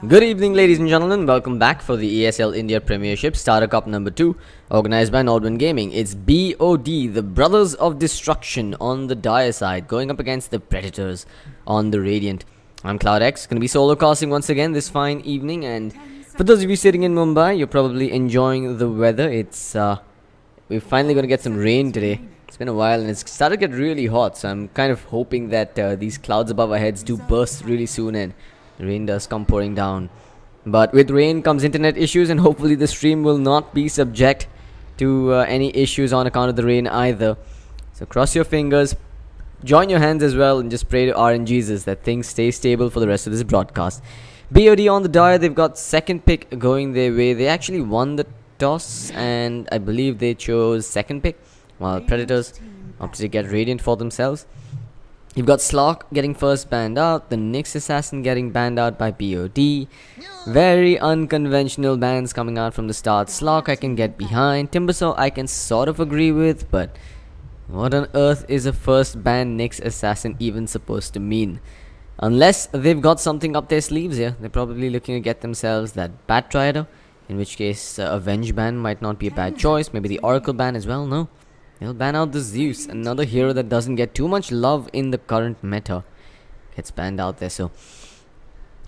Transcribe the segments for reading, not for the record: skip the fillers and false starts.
Good evening, ladies and gentlemen. Welcome back for the ESL India Premiership Starter Cup number 2, organized by Nordwind Gaming. It's BOD, the Brothers of Destruction, on the dire side, going up against the Predators on the Radiant. I'm CloudX, going to be solo casting once again this fine evening, and for those of you sitting in Mumbai, you're probably enjoying the weather. We're finally going to get some rain today. It's been a while and it's started to get really hot, so I'm kind of hoping that these clouds above our heads do burst really soon and the rain does come pouring down. But with rain comes internet issues, and hopefully the stream will not be subject to any issues on account of the rain either. So cross your fingers, join your hands as well, and just pray to RNGesus that things stay stable for the rest of this broadcast. BOD on the dial, they've got second pick going their way. They actually won the toss and I believe they chose second pick, while Predators opted to get Radiant for themselves. You've got Slark getting first banned out, the Nyx Assassin getting banned out by BOD. Very unconventional bans coming out from the start. Slark I can get behind, Timbersaw I can sort of agree with, but what on earth is a first ban Nyx Assassin even supposed to mean? Unless they've got something up their sleeves here. They're probably looking to get themselves that Bat Rider, in which case Avenge ban might not be a bad choice. Maybe the Oracle ban as well. No, they'll ban out the Zeus, another hero that doesn't get too much love in the current meta. Gets banned out there. So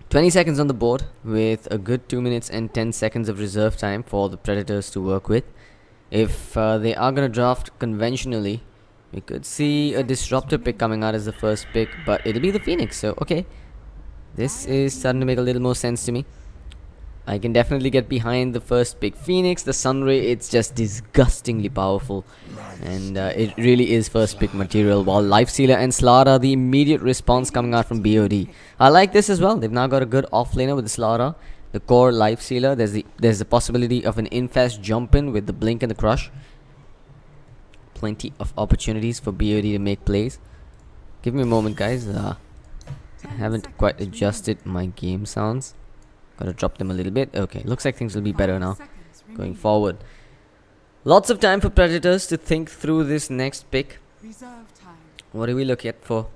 20 seconds on the board with a good 2 minutes and 10 seconds of reserve time for the Predators to work with. If they are going to draft conventionally, we could see a disruptor pick coming out as the first pick, but it'll be the Phoenix. So okay, this is starting to make a little more sense to me. I can definitely get behind the first pick Phoenix. The Sunray, it's just disgustingly powerful, and it really is first pick material, while Lifestealer and Slara the immediate response coming out from BOD. I like this as well. They've now got a good offlaner with the Slara, the core Lifestealer. There's the possibility of an infest jump in with the Blink and the Crush. Plenty of opportunities for BOD to make plays. Give me a moment, guys. I haven't quite adjusted my game sounds. Gotta drop them a little bit. Okay, looks like things will be better now going forward. Lots of time for Predators to think through this next pick. What do we look at for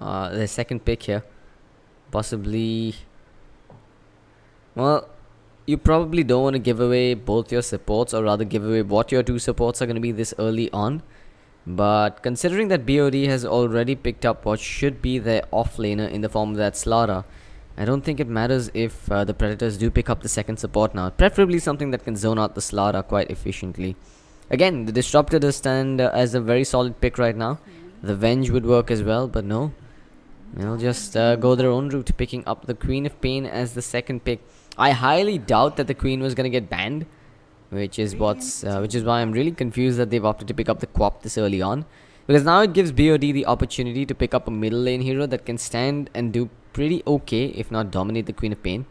the second pick here? Possibly, well, you probably don't want to give away both your supports, or rather give away what your two supports are going to be this early on. But considering that BOD has already picked up what should be their offlaner in the form of that Slara, I don't think it matters if the Predators do pick up the second support now. Preferably something that can zone out the Slara quite efficiently. Again, the Disruptor does stand as a very solid pick right now. The Venge would work as well, but no. They'll just go their own route, picking up the Queen of Pain as the second pick. I highly doubt that the Queen was going to get banned, which is why I'm really confused that they've opted to pick up the Quap this early on. Because now it gives BOD the opportunity to pick up a middle lane hero that can stand and do pretty okay, if not dominate the Queen of Pain.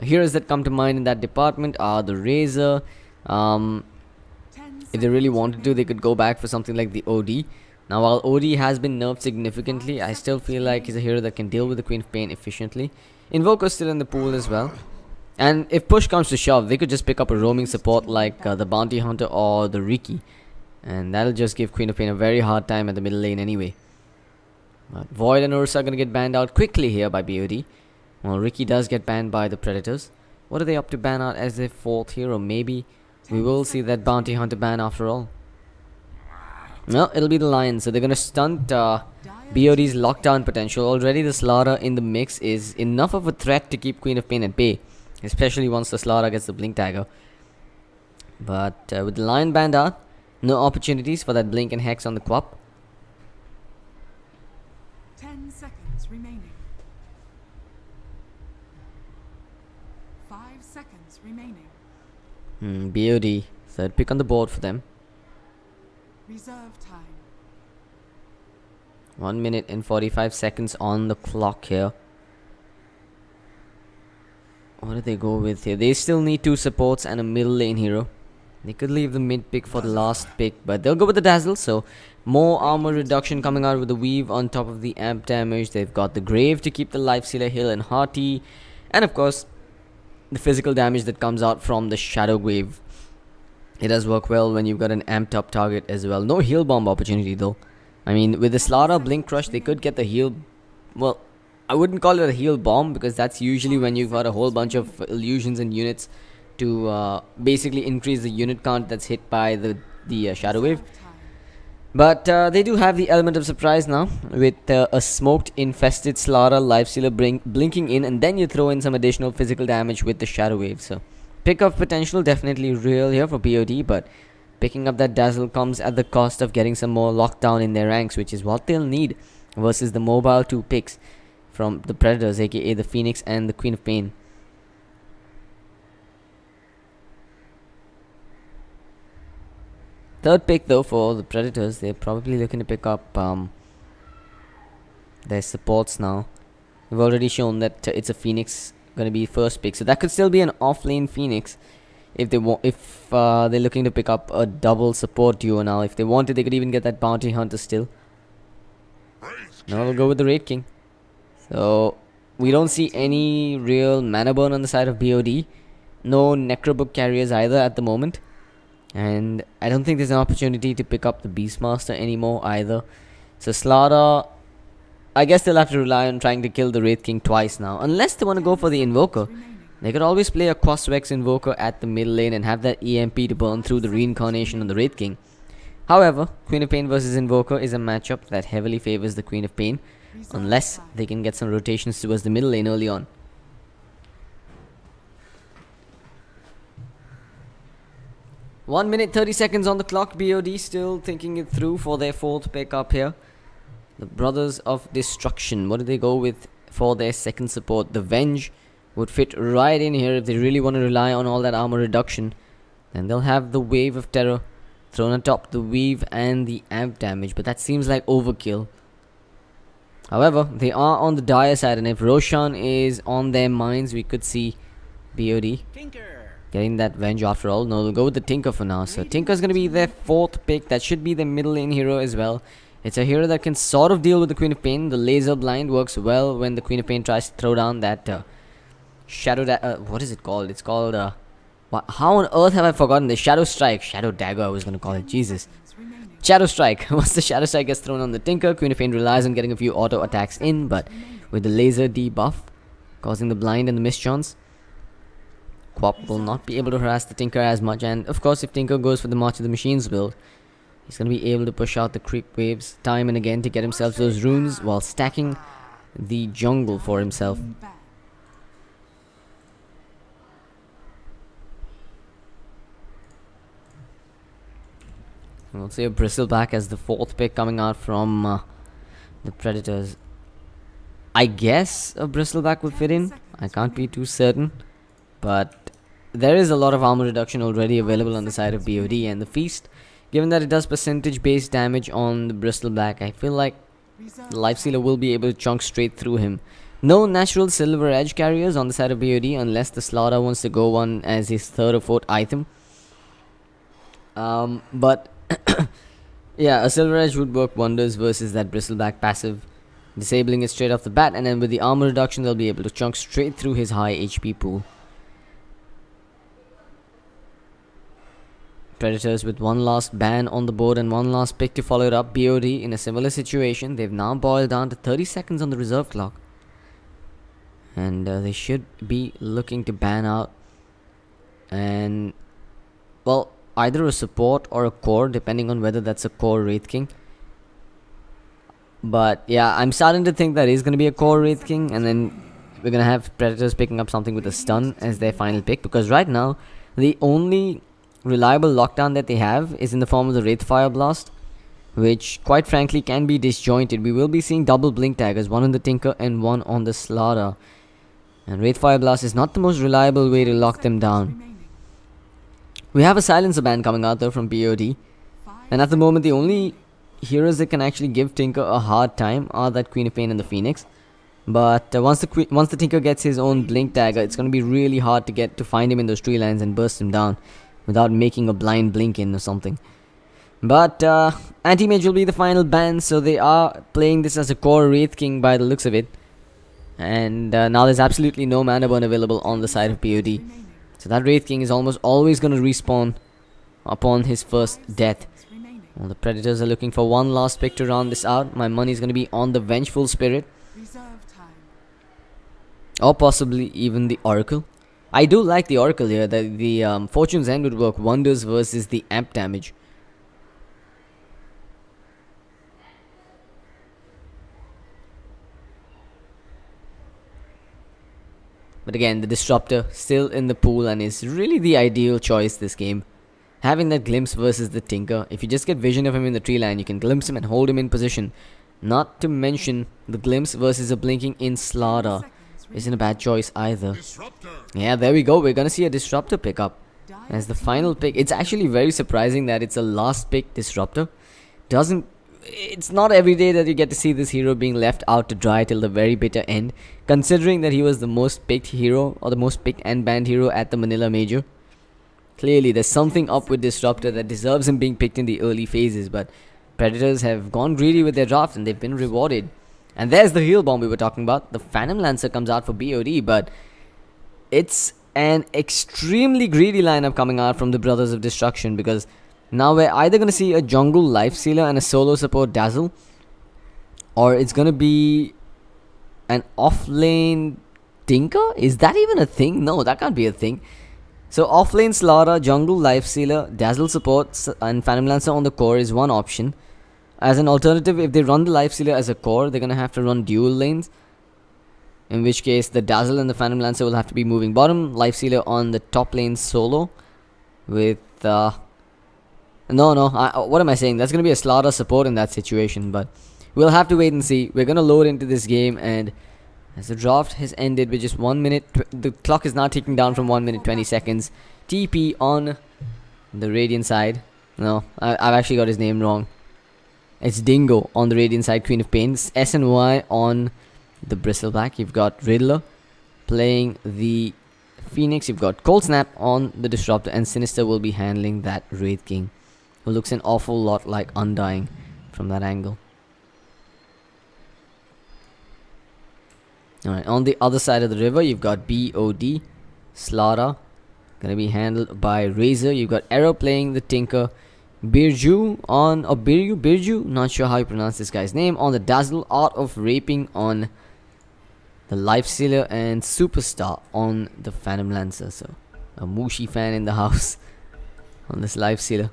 Heroes that come to mind in that department are the Razor. If they really wanted to, they could go back for something like the OD. Now, while OD has been nerfed significantly, I still feel like he's a hero that can deal with the Queen of Pain efficiently. Invoker's still in the pool as well. And if push comes to shove, they could just pick up a roaming support like the Bounty Hunter or the Riki. And that'll just give Queen of Pain a very hard time at the middle lane anyway. But Void and Ursa are going to get banned out quickly here by BOD. Well, Riki does get banned by the Predators. What are they up to ban out as their fourth hero? Maybe we will see that Bounty Hunter ban after all. No, it'll be the Lions. So they're going to stunt BOD's lockdown potential. Already the Slara in the mix is enough of a threat to keep Queen of Pain at bay, especially once the Slara gets the Blink Dagger. But with the Lion banned out, no opportunities for that Blink and Hex on the Quap. 10 seconds remaining. 5 seconds remaining. BOD, third pick on the board for them. Reserve time. 1 minute and 45 seconds on the clock here. What do they go with here? They still need two supports and a middle lane hero. They could leave the mid pick for the last pick, but they'll go with the Dazzle. So more armor reduction coming out with the Weave on top of the amp damage. They've got the Grave to keep the Lifestealer Hill and hearty, and of course the physical damage that comes out from the Shadow Wave. It does work well when you've got an amped up target as well. No heal bomb opportunity though. I mean, with the Slara Blink Crush, they could get the heal. Well, I wouldn't call it a heal bomb, because that's usually when you've got a whole bunch of illusions and units to basically increase the unit count that's hit by the shadow wave. Reserve time. But they do have the element of surprise now, with a smoked infested Slara lifestealer blinking in, and then you throw in some additional physical damage with the shadow wave. So pickup potential definitely real here for BOD, but picking up that dazzle comes at the cost of getting some more lockdown in their ranks, which is what they'll need versus the mobile 2 picks from the Predators, aka the Phoenix and the Queen of Pain. Third pick though for the Predators, they're probably looking to pick up their supports now. We've already shown that it's a Phoenix going to be first pick, so that could still be an off-lane Phoenix if they want. If they're looking to pick up a double support duo now, if they wanted, they could even get that Bounty Hunter still. Now we'll go with the Raid King. So we don't see any real mana burn on the side of BOD. No Necrobook carriers either at the moment. And I don't think there's an opportunity to pick up the Beastmaster anymore either. So Slaughter, I guess they'll have to rely on trying to kill the Wraith King twice now. Unless they want to go for the Invoker. They could always play a Crossvex Invoker at the middle lane and have that EMP to burn through the Reincarnation on the Wraith King. However, Queen of Pain versus Invoker is a matchup that heavily favors the Queen of Pain. Unless they can get some rotations towards the middle lane early on. 1 minute 30 seconds on the clock. BOD still thinking it through for their fourth pick up here. The Brothers of Destruction. What do they go with for their second support? The Venge would fit right in here if they really want to rely on all that armor reduction. Then they'll have the Wave of Terror thrown atop the Weave and the Amp damage. But that seems like overkill. However, they are on the dire side, and if Roshan is on their minds, we could see BOD getting that Venge after all. No, they'll go with the Tinker for now. So Tinker's going to be their fourth pick. That should be their middle lane hero as well. It's a hero that can sort of deal with the Queen of Pain. The Laser Blind works well when the Queen of Pain tries to throw down that Shadow... what is it called? It's called... how on earth have I forgotten this? Shadow Strike. Shadow Dagger I was going to call it. Jesus. Shadow Strike. Once the Shadow Strike gets thrown on the Tinker, Queen of Pain relies on getting a few auto attacks in, but with the laser debuff causing the blind and the mischance, Quap will not be able to harass the Tinker as much. And of course, if Tinker goes for the March of the Machines build, he's going to be able to push out the creep waves time and again to get himself those runes while stacking the jungle for himself. We'll see a Bristleback as the fourth pick coming out from the Predators. I guess a Bristleback would fit in. I can't be too certain. But there is a lot of armor reduction already available on the side of BOD. And the Feast, given that it does percentage based damage on the Bristleback, I feel like the Lifestealer will be able to chunk straight through him. No natural Silver Edge carriers on the side of BOD unless the Slaughter wants to go one as his third or fourth item. But yeah, a Silver Edge would work wonders versus that Bristleback passive, disabling it straight off the bat, and then with the armor reduction they'll be able to chunk straight through his high HP pool. Predators with one last ban on the board and one last pick to follow it up. BOD in a similar situation. They've now boiled down to 30 seconds on the reserve clock, and they should be looking to ban out, and well, either a support or a core, depending on whether that's a core Wraith King. But yeah, I'm starting to think that is going to be a core Wraith King, and then we're going to have Predators picking up something with a stun as their final pick, because right now the only reliable lockdown that they have is in the form of the Wraith Fire Blast, which quite frankly can be disjointed. We will be seeing double blink daggers, one on the Tinker and one on the Slaughter, and Wraith Fire Blast is not the most reliable way to lock them down. We have a Silencer ban coming out though from BOD, and at the moment the only heroes that can actually give Tinker a hard time are that Queen of Pain and the Phoenix. But once the Tinker gets his own blink dagger, it's going to be really hard to find him in those tree lines and burst him down without making a blind blink in or something. But Anti-Mage will be the final ban, so they are playing this as a core Wraith King by the looks of it. And now there's absolutely no mana burn available on the side of BOD. So that Wraith King is almost always going to respawn upon his first death. Well, the Predators are looking for one last pick to round this out. My money is going to be on the Vengeful Spirit. or possibly even the Oracle. I do like the Oracle here, that the Fortune's End would work wonders versus the amp damage. But again, the Disruptor still in the pool and is really the ideal choice this game. Having that glimpse versus the Tinker, if you just get vision of him in the tree line, you can glimpse him and hold him in position. Not to mention the glimpse versus a blinking in Slaughter isn't a bad choice either. Yeah, there we go. We're gonna see a Disruptor pick up as the final pick. It's actually very surprising that it's a last pick Disruptor. It's not every day that you get to see this hero being left out to dry till the very bitter end, considering that he was the most picked hero, or the most picked and banned hero at the Manila Major. Clearly, there's something up with Disruptor that deserves him being picked in the early phases, but Predators have gone greedy with their draft and they've been rewarded. And there's the heal bomb we were talking about. The Phantom Lancer comes out for BOD, but it's an extremely greedy lineup coming out from the Brothers of Destruction, because now we're either going to see a jungle Life Stealer and a solo support Dazzle, or it's going to be an off-lane Tinker? Is that even a thing? No, that can't be a thing. So off-lane Slaughter, jungle Lifestealer, Dazzle support and Phantom Lancer on the core is one option. As an alternative, if they run the Lifestealer as a core, they're going to have to run dual lanes. In which case, the Dazzle and the Phantom Lancer will have to be moving bottom. Lifestealer on the top lane solo. With, what am I saying? That's going to be a Slaughter support in that situation. But we'll have to wait and see. We're going to load into this game, and as the draft has ended with just 1 minute, the clock is now ticking down from 1 minute 20 seconds. TP on the Radiant side. No, I've actually got his name wrong. It's Dingo on the Radiant side, Queen of Pains. SNY on the Bristleback. You've got Riddler playing the Phoenix. You've got Cold Snap on the Disruptor, and Sinister will be handling that Wraith King, who looks an awful lot like Undying from that angle. Alright, on the other side of the river, you've got BOD, Slaughter, gonna be handled by Razor. You've got Arrow playing the Tinker, Birju on, or Birju, not sure how you pronounce this guy's name, on the Dazzle, Art of Raping on the Lifestealer, and Superstar on the Phantom Lancer. So, a Mushi fan in the house on this Lifestealer.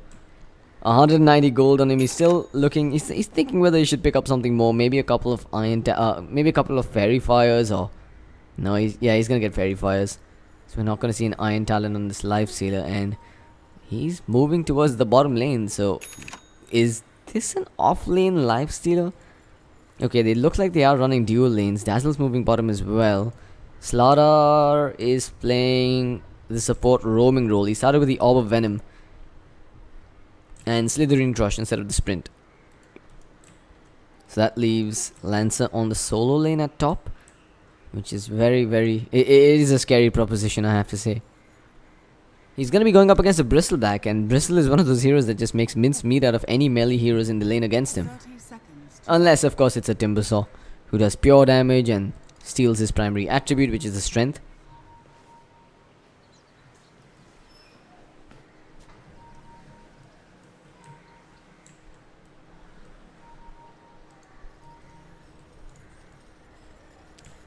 190 gold on him. He's still looking. He's thinking whether he should pick up something more. Maybe a couple of maybe a couple of Fairy Fires, or no. He's gonna get Fairy Fires. So we're not gonna see an Iron Talon on this Lifestealer, and he's moving towards the bottom lane. So is this an off lane Lifestealer? Okay, they look like they are running dual lanes. Dazzle's moving bottom as well. Slaughter is playing the support roaming role. He started with the Orb of Venom and Slithering Crush instead of the Sprint. So that leaves Lancer on the solo lane at top, which is very, very... It is a scary proposition, I have to say. He's going to be going up against a Bristleback, and Bristle is one of those heroes that just makes mincemeat out of any melee heroes in the lane against him. Unless, of course, it's a Timbersaw, who does pure damage and steals his primary attribute, which is the Strength.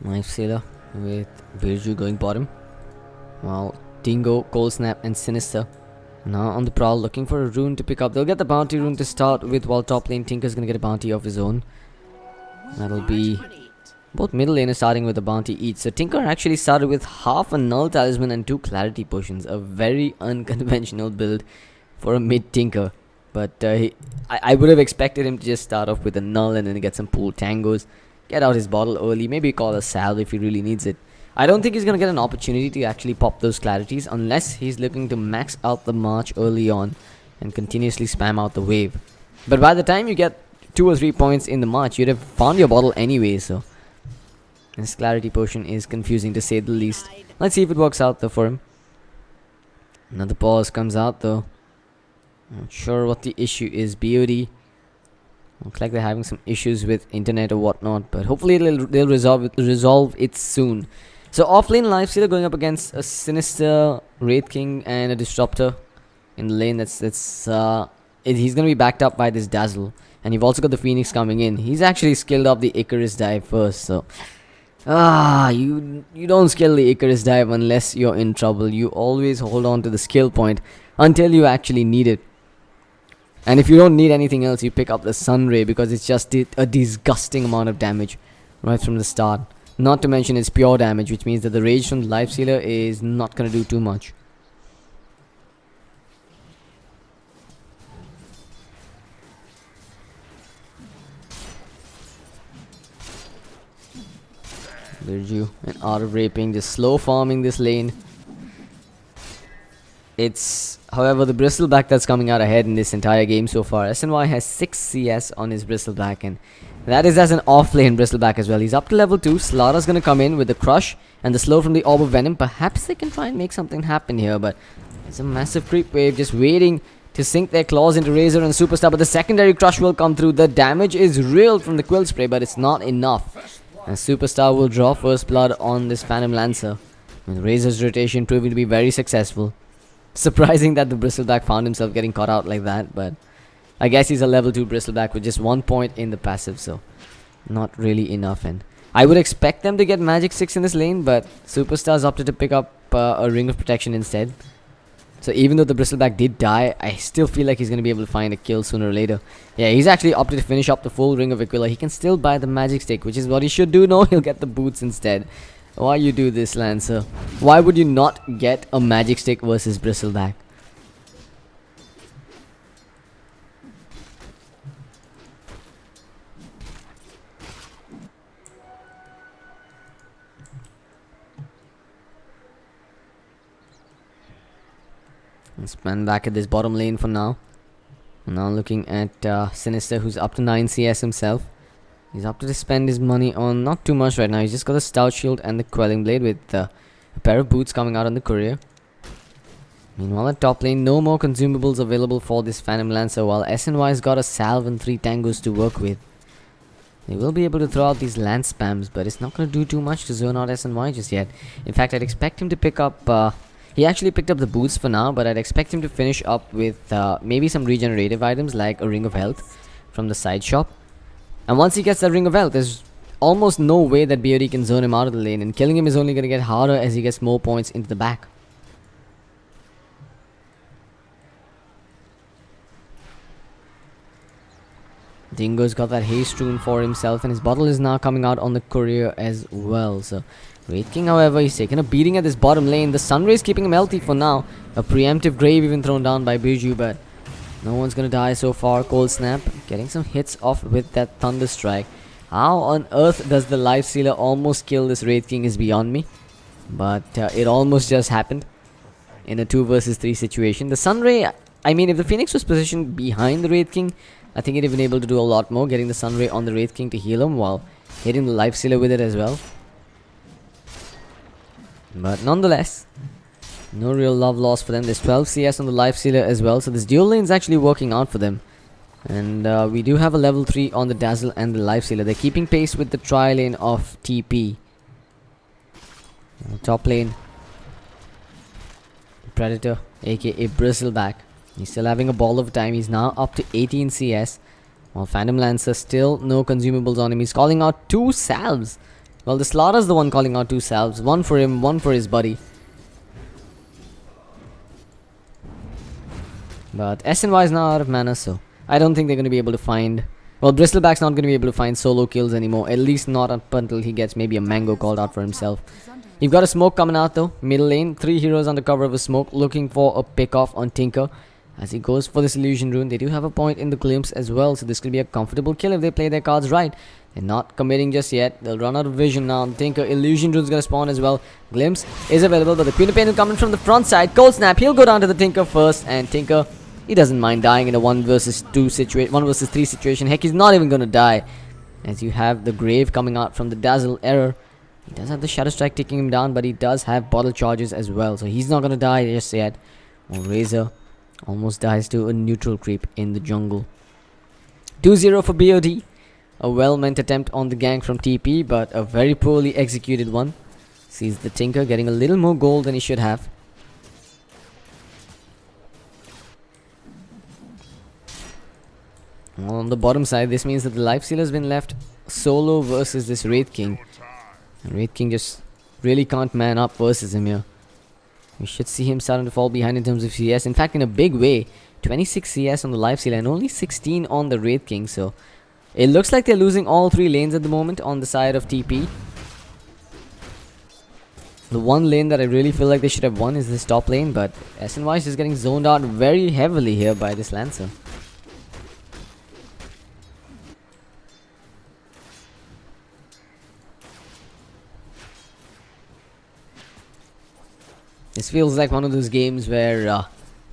Lifestealer with Birju going bottom, while Dingo, Cold Snap and Sinister now on the prowl looking for a rune to pick up. They'll get the bounty rune to start with, while top lane Tinker's gonna get a bounty of his own. That'll be both middle laners starting with a bounty each. So Tinker actually started with half a null talisman and 2 clarity potions, a very unconventional build for a mid Tinker. But I would have expected him to just start off with a null and then get some pool tangos, get out his bottle early, maybe call a salve if he really needs it. I don't think he's going to get an opportunity to actually pop those clarities unless he's looking to max out the march early on and continuously spam out the wave. But by the time you get 2 or 3 points in the march, you'd have found your bottle anyway, so this clarity potion is confusing to say the least. Let's see if it works out though for him. Another pause comes out though. Not sure what the issue is. BOD. Looks like they're having some issues with internet or whatnot, but hopefully they'll resolve it soon. So offlane Lifestealer going up against a Sinister, Wraith King, and a Disruptor in the lane. He's gonna be backed up by this Dazzle, and you've also got the Phoenix coming in. He's actually skilled up the Icarus dive first, so You don't skill the Icarus dive unless you're in trouble. You always hold on to the skill point until you actually need it. And if you don't need anything else, you pick up the Sunray because it's just a disgusting amount of damage right from the start. Not to mention it's pure damage, which means that the rage from the Life Sealer is not going to do too much. Virgil and Art of Raping just slow farming this lane. It's, however, the Bristleback that's coming out ahead in this entire game so far. SNY has 6 CS on his Bristleback, and that is as an off-lane Bristleback as well. He's up to level 2. Slaughter's going to come in with the Crush and the slow from the Orb of Venom. Perhaps they can try and make something happen here, but it's a massive creep wave just waiting to sink their claws into Razor and Superstar, but the secondary Crush will come through. The damage is real from the Quill Spray, but it's not enough. And Superstar will draw first blood on this Phantom Lancer, with Razor's rotation proving to be very successful. Surprising that the Bristleback found himself getting caught out like that, but I guess he's a level 2 Bristleback with just 1 point in the passive, so not really enough. And I would expect them to get Magic 6 in this lane, but Superstar's opted to pick up a Ring of Protection instead. So even though the Bristleback did die, I still feel like he's going to be able to find a kill sooner or later. Yeah, he's actually opted to finish up the full Ring of Aquila. He can still buy the Magic Stick, which is what he should do. No, he'll get the boots instead. Why you do this, Lancer? Why would you not get a Magic Stick versus Bristleback? Let's pan back at this bottom lane for now. Now looking at Sinister, who's up to 9 CS himself. He's up to spend his money on not too much right now. He's just got the Stout Shield and the Quelling Blade with a pair of boots coming out on the courier. Meanwhile at top lane, no more consumables available for this Phantom Lancer, while SNY's got a Salve and 3 Tangos to work with. They will be able to throw out these Lance spams, but it's not going to do too much to zone out SNY just yet. In fact, I'd expect him to pick up... he actually picked up the boots for now, but I'd expect him to finish up with maybe some regenerative items like a Ring of Health from the side shop. And once he gets that Ring of Health, there's almost no way that BOD can zone him out of the lane, and killing him is only going to get harder as he gets more points into the back. Dingo's got that haste rune for himself, and his bottle is now coming out on the courier as well. So Wraith King, however, he's taken a beating at this bottom lane. The Sunray's keeping him healthy for now. A preemptive grave even thrown down by Biju, but no one's gonna die so far. Cold Snap getting some hits off with that Thunder Strike. How on earth does the Life Stealer almost kill this Wraith King is beyond me. But it almost just happened in a 2 versus 3 situation. The Sunray, I mean, if the Phoenix was positioned behind the Wraith King, I think he'd have been able to do a lot more, getting the Sunray on the Wraith King to heal him while hitting the Life Stealer with it as well. But nonetheless, no real love lost for them. There's 12 CS on the Life Stealer as well, so this dual lane is actually working out for them. And we do have a level 3 on the Dazzle and the Life Stealer. They're keeping pace with the tri lane of TP. Top lane, Predator, aka Bristleback. He's still having a ball of time. He's now up to 18 CS. While Phantom Lancer, still no consumables on him. He's calling out 2 salves. Well, the Slaughter's the one calling out 2 salves. One for him, one for his buddy. But SNY is now out of mana, so I don't think they're going to be able to find... Well, Bristleback's not going to be able to find solo kills anymore. At least not up until he gets maybe a Mango called out for himself. You've got a smoke coming out though. Middle lane, 3 heroes under cover of a smoke, looking for a pick off on Tinker. As he goes for this illusion rune, they do have a point in the glimpse as well, so this could be a comfortable kill if they play their cards right. They're not committing just yet. They'll run out of vision now. Tinker, illusion rune's gonna spawn as well. Glimpse is available, but the Queen of Pain will come in from the front side. Cold Snap, he'll go down to the Tinker first, and Tinker, he doesn't mind dying in a 1 versus 3 situation. Heck, he's not even gonna die. As you have the Grave coming out from the Dazzle Error. He does have the Shadow Strike taking him down, but he does have bottle charges as well, so he's not gonna die just yet. Well, Razor almost dies to a neutral creep in the jungle. 2-0 for BOD. A well-meant attempt on the gank from TP, but a very poorly executed one. Sees the Tinker getting a little more gold than he should have. On the bottom side, this means that the Life Stealer has been left solo versus this Wraith King. And Wraith King just really can't man up versus him here. We should see him starting to fall behind in terms of CS. In fact, in a big way. 26 CS on the life stealer and only 16 on the Wraith King. So it looks like they're losing all 3 lanes at the moment on the side of TP. The one lane that I really feel like they should have won is this top lane, but SNY is just getting zoned out very heavily here by this Lancer. This feels like one of those games where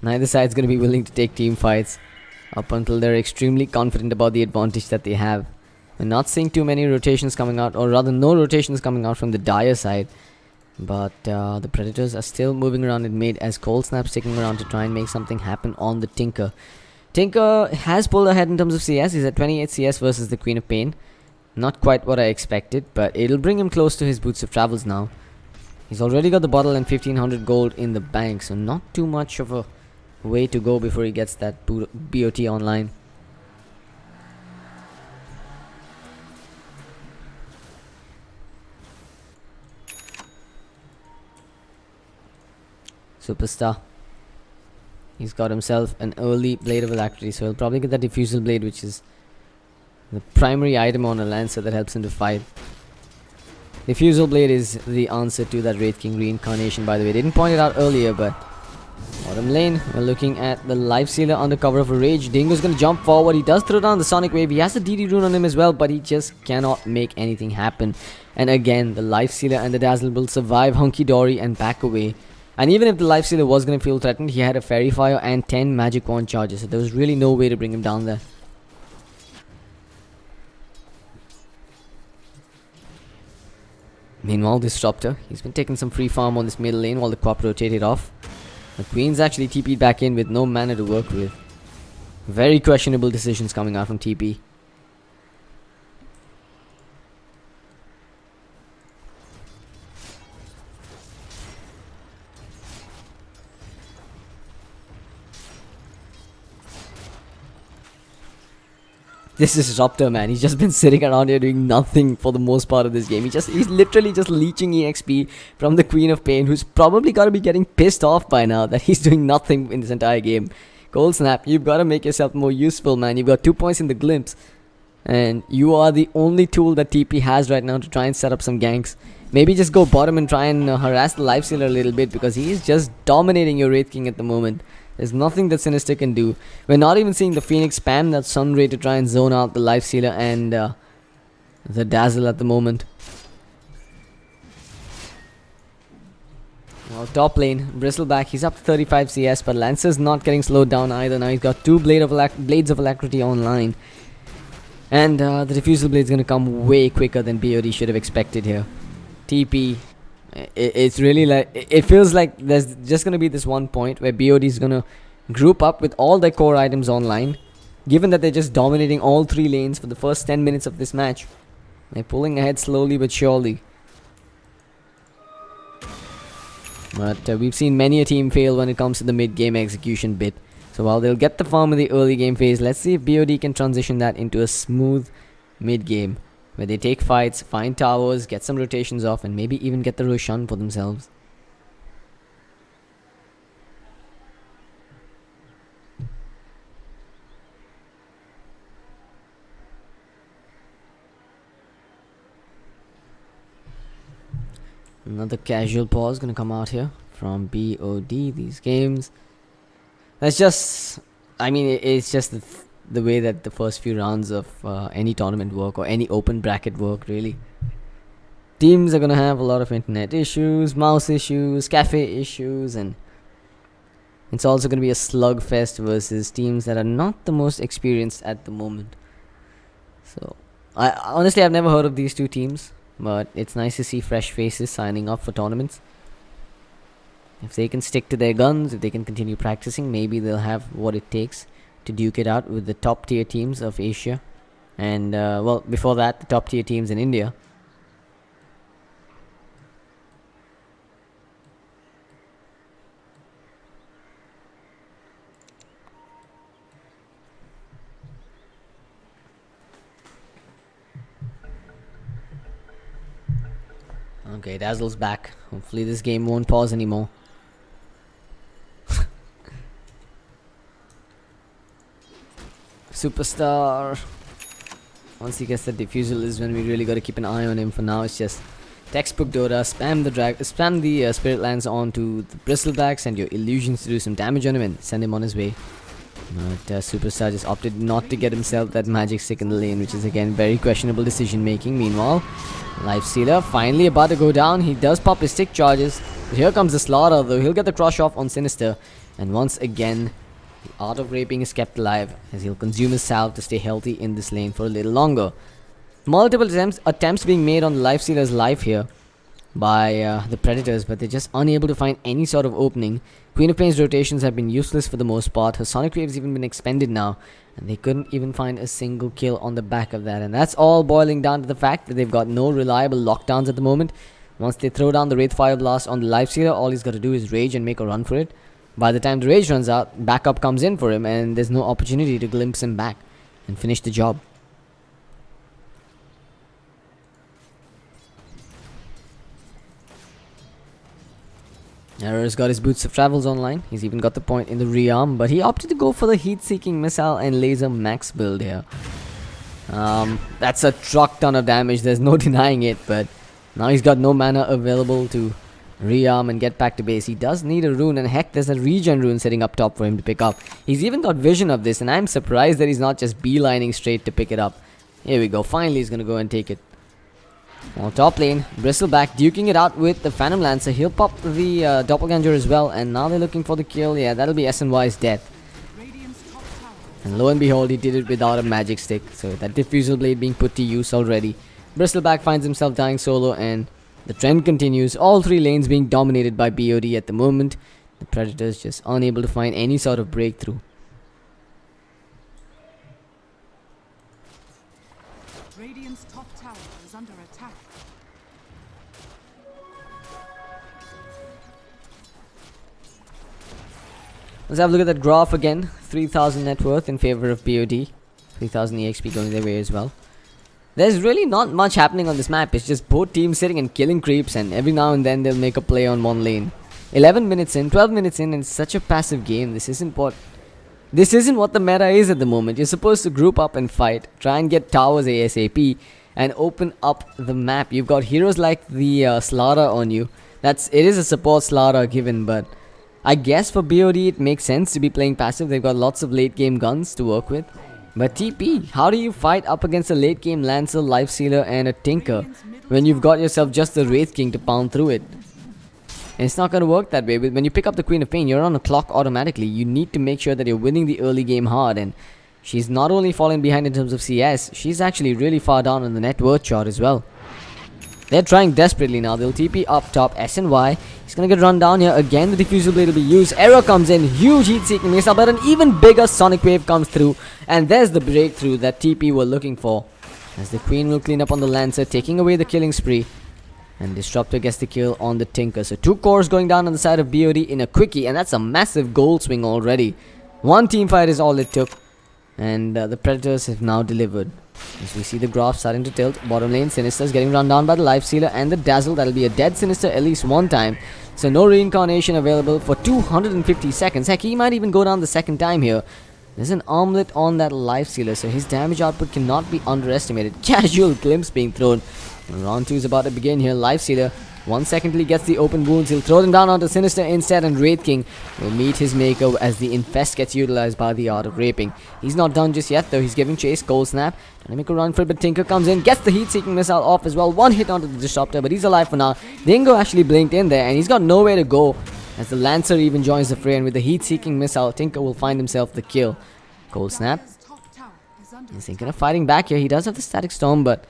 neither side's going to be willing to take team fights up until they're extremely confident about the advantage that they have. We're not seeing too many rotations coming out, or rather no rotations coming out from the Dire side. But the Predators are still moving around in mid as Cold Snap's sticking around to try and make something happen on the Tinker. Tinker has pulled ahead in terms of CS. He's at 28 CS versus the Queen of Pain. Not quite what I expected, but it'll bring him close to his Boots of Travels now. He's already got the bottle and 1500 gold in the bank, so not too much of a way to go before he gets that BOT online. Superstar. He's got himself an early Blade of Alacrity, so he'll probably get that Diffusal Blade, which is the primary item on a Lancer that helps him to fight. Diffusal Blade is the answer to that Wraith King reincarnation, by the way. Didn't point it out earlier, but bottom lane, we're looking at the Lifestealer under cover of a Rage. Dingo's gonna jump forward. He does throw down the Sonic Wave. He has the DD rune on him as well, but he just cannot make anything happen. And again, the Lifestealer and the Dazzle will survive hunky dory and back away. And even if the Lifestealer was going to feel threatened, he had a Fairy Fire and 10 Magic Wand charges. So there was really no way to bring him down there. Meanwhile, Disruptor, he's been taking some free farm on this middle lane while the Quap rotated off. The Queen's actually TP'd back in with no mana to work with. Very questionable decisions coming out from TP. This is Disruptor, man. He's just been sitting around here doing nothing for the most part of this game. He's literally just leeching EXP from the Queen of Pain, who's probably got to be getting pissed off by now that he's doing nothing in this entire game. Cold Snap, you've got to make yourself more useful, man. You've got 2 points in the Glimpse, and you are the only tool that TP has right now to try and set up some ganks. Maybe just go bottom and try and harass the Lifestealer a little bit, because he is just dominating your Wraith King at the moment. There's nothing that Sinister can do. We're not even seeing the Phoenix spam that Sunray to try and zone out the Lifestealer and the Dazzle at the moment. Well, top lane, Bristleback, he's up to 35 CS, but Lancer's not getting slowed down either. Now he's got 2 Blades of Alacrity online. And the Diffusal Blade's going to come way quicker than BOD should have expected here. TP... It's really like, it feels like there's just going to be this one point where BOD is going to group up with all their core items online, given that they're just dominating all 3 lanes for the first 10 minutes of this match. They're pulling ahead slowly but surely. But we've seen many a team fail when it comes to the mid-game execution bit. So while they'll get the farm in the early game phase, let's see if BOD can transition that into a smooth mid-game, where they take fights, find towers, get some rotations off, and maybe even get the Roshan for themselves. Another casual pause gonna come out here from BOD. These games, that's just, I mean, it's just the way that the first few rounds of any tournament work, or any open bracket work, really. Teams are gonna have a lot of internet issues, mouse issues, cafe issues, and it's also gonna be a slugfest versus teams that are not the most experienced at the moment. So I honestly, I've never heard of these two teams, but it's nice to see fresh faces signing up for tournaments. If they can stick to their guns, if they can continue practicing, maybe they'll have what it takes to duke it out with the top tier teams of Asia, and well, before that, the top tier teams in India. Okay, Dazzle's back. Hopefully this game won't pause anymore. Superstar. Once he gets the diffusal is when we really got to keep an eye on him. For now, it's just textbook Dota. Spam the Spirit Lands onto the Bristlebacks and your illusions to do some damage on him and send him on his way. But Superstar just opted not to get himself that magic stick in the lane, which is again very questionable decision making. Meanwhile, Lifestealer finally about to go down. He does pop his stick charges. Here comes the Slaughter, though. He'll get the crush off on Sinister. And once again, the art of raping is kept alive as he'll consume his salve to stay healthy in this lane for a little longer. Multiple attempts being made on the Lifestealer's life here by the Predators, but they're just unable to find any sort of opening. Queen of Pain's rotations have been useless for the most part. Her Sonic Wave's even been expended now, and they couldn't even find a single kill on the back of that. And that's all boiling down to the fact that they've got no reliable lockdowns at the moment. Once they throw down the Wraith Fire Blast on the Lifestealer, all he's got to do is rage and make a run for it. By the time the rage runs out, backup comes in for him, and there's no opportunity to glimpse him back and finish the job. Error's got his Boots of Travels online. He's even got the point in the rearm, but he opted to go for the Heat-Seeking Missile and Laser Max build here. That's a truck ton of damage, there's no denying it, but now he's got no mana available to rearm and get back to base. He does need a rune, and heck, there's a regen rune sitting up top for him to pick up. He's even got vision of this, and I'm surprised that he's not just beelining straight to pick it up. Here we go, finally he's gonna go and take it. On top lane, Bristleback duking it out with the Phantom Lancer. He'll pop the Doppelganger as well, and now they're looking for the kill. Yeah, that'll be SNY's death. And lo and behold, he did it without a magic stick. So that Diffusal Blade being put to use already. Bristleback finds himself dying solo, and the trend continues. All three lanes being dominated by BOD at the moment. The Predators just unable to find any sort of breakthrough. Radiant's top tower is under attack. Let's have a look at that graph again. 3,000 net worth in favor of BOD. 3,000 EXP going their way as well. There's really not much happening on this map. It's just both teams sitting and killing creeps, and every now and then they'll make a play on one lane. 11 minutes in, 12 minutes in, and it's such a passive game. This isn't what the meta is at the moment. You're supposed to group up and fight, try and get towers ASAP, and open up the map. You've got heroes like the Slaughter on you. It is a support Slaughter given, but I guess for BOD it makes sense to be playing passive. They've got lots of late game guns to work with. But TP, how do you fight up against a late game Lancer, Lifestealer and a Tinker when you've got yourself just the Wraith King to pound through it? And it's not going to work that way. When you pick up the Queen of Pain, you're on a clock automatically. You need to make sure that you're winning the early game hard, and she's not only falling behind in terms of CS, she's actually really far down on the net worth chart as well. They're trying desperately now. They'll TP up top. SNY. He's going to get run down here. Again, the Diffusal Blade will be used. Error comes in. Huge heat-seeking missile, but an even bigger Sonic Wave comes through. And there's the breakthrough that TP were looking for. As the Queen will clean up on the Lancer, taking away the killing spree. And Disruptor gets the kill on the Tinker. So 2 cores going down on the side of BOD in a quickie. And that's a massive goal swing already. One team fight is all it took. And the Predators have now delivered. As we see the graph starting to tilt. Bottom lane, Sinister's getting run down by the Lifestealer and the Dazzle. That'll be a dead Sinister at least one time. So no reincarnation available for 250 seconds. Heck, he might even go down the second time here. There's an armlet on that Lifestealer, so his damage output cannot be underestimated. Casual glimpse being thrown. And round 2 is about to begin here. Lifestealer, 1 second till he gets the open wounds. He'll throw them down onto Sinister instead, and Wraith King will meet his maker as the Infest gets utilized by the art of raping. He's not done just yet though. He's giving chase. Cold Snap. Trying to make a run for it, but Tinker comes in, gets the heat-seeking missile off as well. One hit onto the Disruptor, but he's alive for now. Dingo actually blinked in there, and he's got nowhere to go as the Lancer even joins the fray, and with the heat-seeking missile, Tinker will find himself the kill. Cold Snap. He's thinking of fighting back here. He does have the Static Storm, but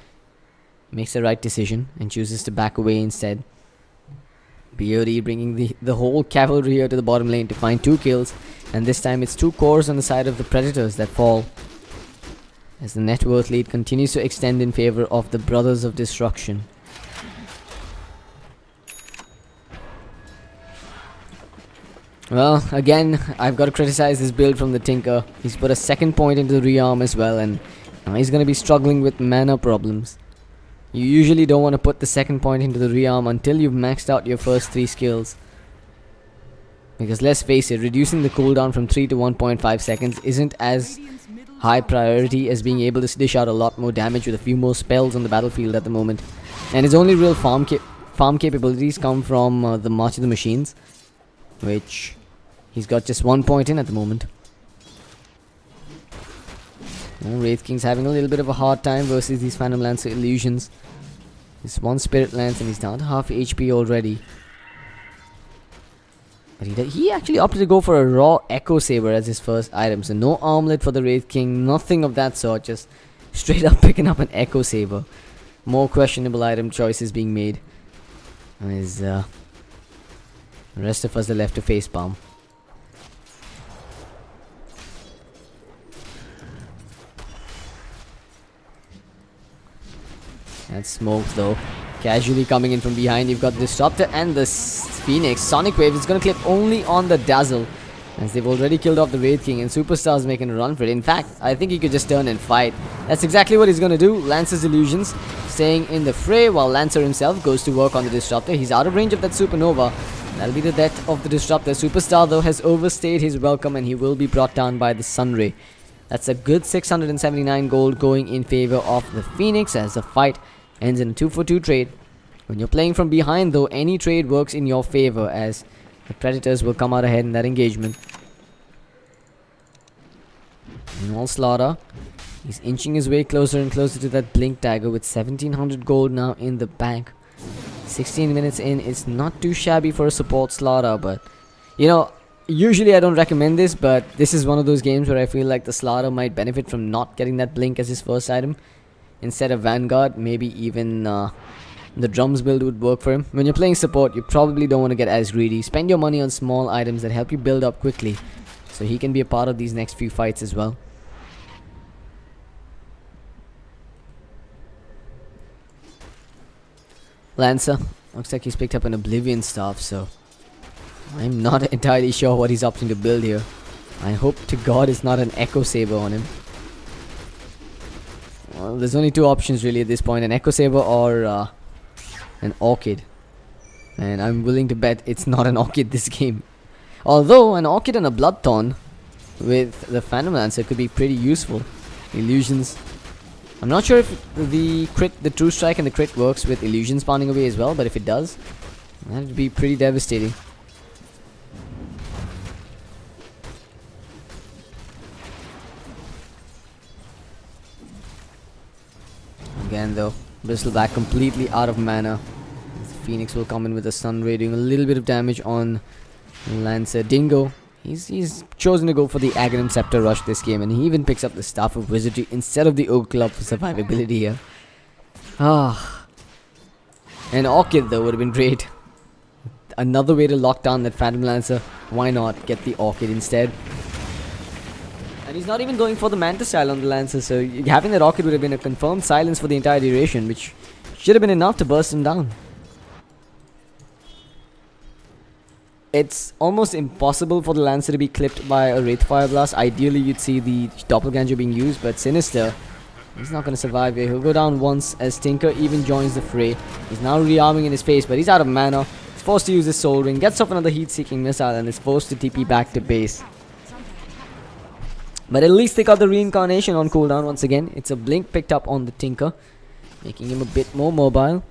makes the right decision and chooses to back away instead. BOD bringing the whole cavalry here to the bottom lane to find 2 kills, and this time it's 2 cores on the side of the Predators that fall, as the net worth lead continues to extend in favor of the Brothers of Destruction. Well, again, I've got to criticize this build from the Tinker. He's put a second point into the rearm as well, and now he's going to be struggling with mana problems. You usually don't want to put the second point into the rearm until you've maxed out your first 3 skills. Because let's face it, reducing the cooldown from 3 to 1.5 seconds isn't as high priority as being able to dish out a lot more damage with a few more spells on the battlefield at the moment. And his only real farm capabilities come from the March of the Machines, which he's got just 1 point in at the moment. Wraith King's having a little bit of a hard time versus these Phantom Lancer illusions. This one Spirit Lance and he's down to half HP already. But he actually opted to go for a raw Echo Saber as his first item. So no armlet for the Wraith King, nothing of that sort. Just straight up picking up an Echo Saber. More questionable item choices being made. As the rest of us are left to facepalm. That's smoke though. Casually coming in from behind, you've got the Disruptor and the Phoenix. Sonic Wave is going to clip only on the Dazzle, as they've already killed off the Wraith King and Superstar's making a run for it. In fact, I think he could just turn and fight. That's exactly what he's going to do. Lancer's illusions staying in the fray while Lancer himself goes to work on the Disruptor. He's out of range of that Supernova. That'll be the death of the Disruptor. Superstar though has overstayed his welcome and he will be brought down by the Sunray. That's a good 679 gold going in favor of the Phoenix as the fight ends in a 2-for-2 trade. When you're playing from behind though, any trade works in your favor as the Predators will come out ahead in that engagement. Meanwhile, Slaughter, he's inching his way closer and closer to that Blink Dagger with 1700 gold now in the bank. 16 minutes in, it's not too shabby for a support Slaughter, but you know, usually I don't recommend this, but this is one of those games where I feel like the Slaughter might benefit from not getting that Blink as his first item. Instead of Vanguard, maybe even the drums build would work for him. When you're playing support, you probably don't want to get as greedy. Spend your money on small items that help you build up quickly, so he can be a part of these next few fights as well. Lancer, looks like he's picked up an Oblivion Staff, so I'm not entirely sure what he's opting to build here. I hope to God it's not an Echo Saber on him. Well, there's only 2 options really at this point, an Echo Saber or an Orchid. And I'm willing to bet it's not an Orchid this game. Although an Orchid and a Bloodthorn with the Phantom Lancer could be pretty useful. Illusions. I'm not sure if the True Strike and the crit works with illusion spawning away as well, but if it does, that would be pretty devastating. Again though, Bristleback completely out of mana. Phoenix will come in with a Sunray, doing a little bit of damage on Lancer. Dingo, he's chosen to go for the Aghanim Scepter rush this game, and he even picks up the Staff of Wizardry instead of the Oak Club for survivability here. An Orchid though would have been great. Another way to lock down that Phantom Lancer. Why not get the Orchid instead? And he's not even going for the Manta style on the Lancer, so having that Orchid would have been a confirmed silence for the entire duration, which should have been enough to burst him down. It's almost impossible for the Lancer to be clipped by a Wraith Fire Blast. Ideally, you'd see the Doppelganger being used, but Sinister, he's not going to survive here. He'll go down once as Tinker even joins the fray. He's now rearming in his face, but he's out of mana. He's forced to use his Soul Ring, gets off another Heat-Seeking Missile, and is forced to TP back to base. But at least they got the Reincarnation on cooldown once again. It's a Blink picked up on the Tinker, making him a bit more mobile.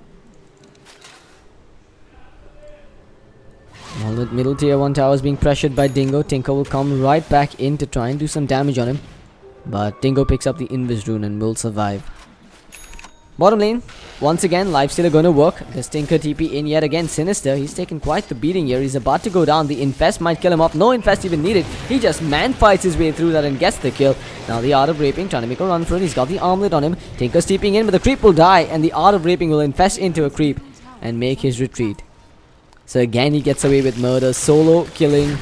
All the middle tier 1 towers being pressured by Dingo. Tinker will come right back in to try and do some damage on him. But Dingo picks up the Invis Rune and will survive. Bottom lane, once again, Lifestealer going to work. There's Tinker TP in yet again. Sinister, he's taken quite the beating here. He's about to go down. The Infest might kill him off. No Infest even needed. He just man-fights his way through that and gets the kill. Now the Art of Raping, trying to make a run for it. He's got the Armlet on him. Tinker's TPing in, but the Creep will die. And the Art of Raping will infest into a Creep and make his retreat. So again, he gets away with murder. Solo killing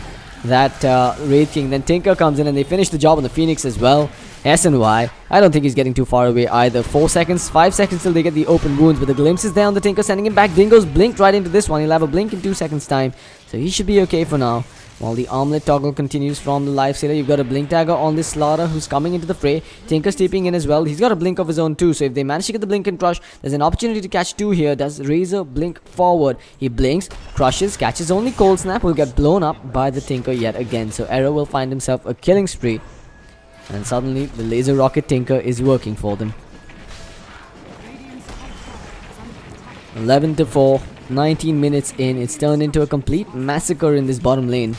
that Wraith King. Then Tinker comes in and they finish the job on the Phoenix as well. SNY, I don't think he's getting too far away either. 4 seconds, 5 seconds till they get the open wounds. But the glimpse is there on the Tinker, sending him back. Dingo's blinked right into this one. He'll have a blink in 2 seconds time. So he should be okay for now. While the armlet toggle continues from the Lifestealer, you've got a blink dagger on this Slaughter who's coming into the fray. Tinker's stepping in as well. He's got a blink of his own too, so if they manage to get the blink and crush, there's an opportunity to catch two here. Does Razor blink forward? He blinks, crushes, catches only Cold Snap, will get blown up by the Tinker yet again. So Arrow will find himself a killing spree. And suddenly, the Laser Rocket Tinker is working for them. 11 to 4. 19 minutes in, it's turned into a complete massacre in this bottom lane,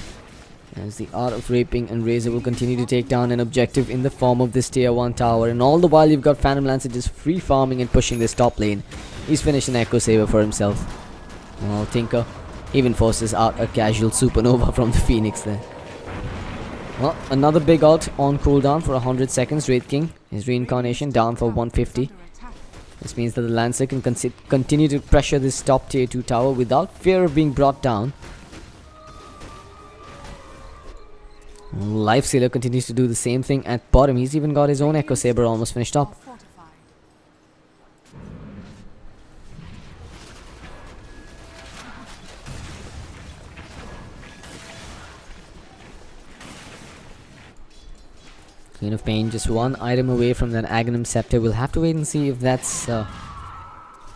as the Art of Raping and Razor will continue to take down an objective in the form of this tier 1 tower, and all the while you've got Phantom Lancer just free farming and pushing this top lane. He's finished an Echo Saber for himself. Well, Tinker even forces out a casual Supernova from the Phoenix there. Well, another big ult on cooldown for 100 seconds. Wraith King, his reincarnation down for 150. This means that the Lancer can continue to pressure this top tier 2 tower without fear of being brought down. Lifestealer continues to do the same thing at bottom. He's even got his own Echo Saber almost finished up. Queen of Pain just one item away from that Aghanim Scepter. We'll have to wait and see if that's going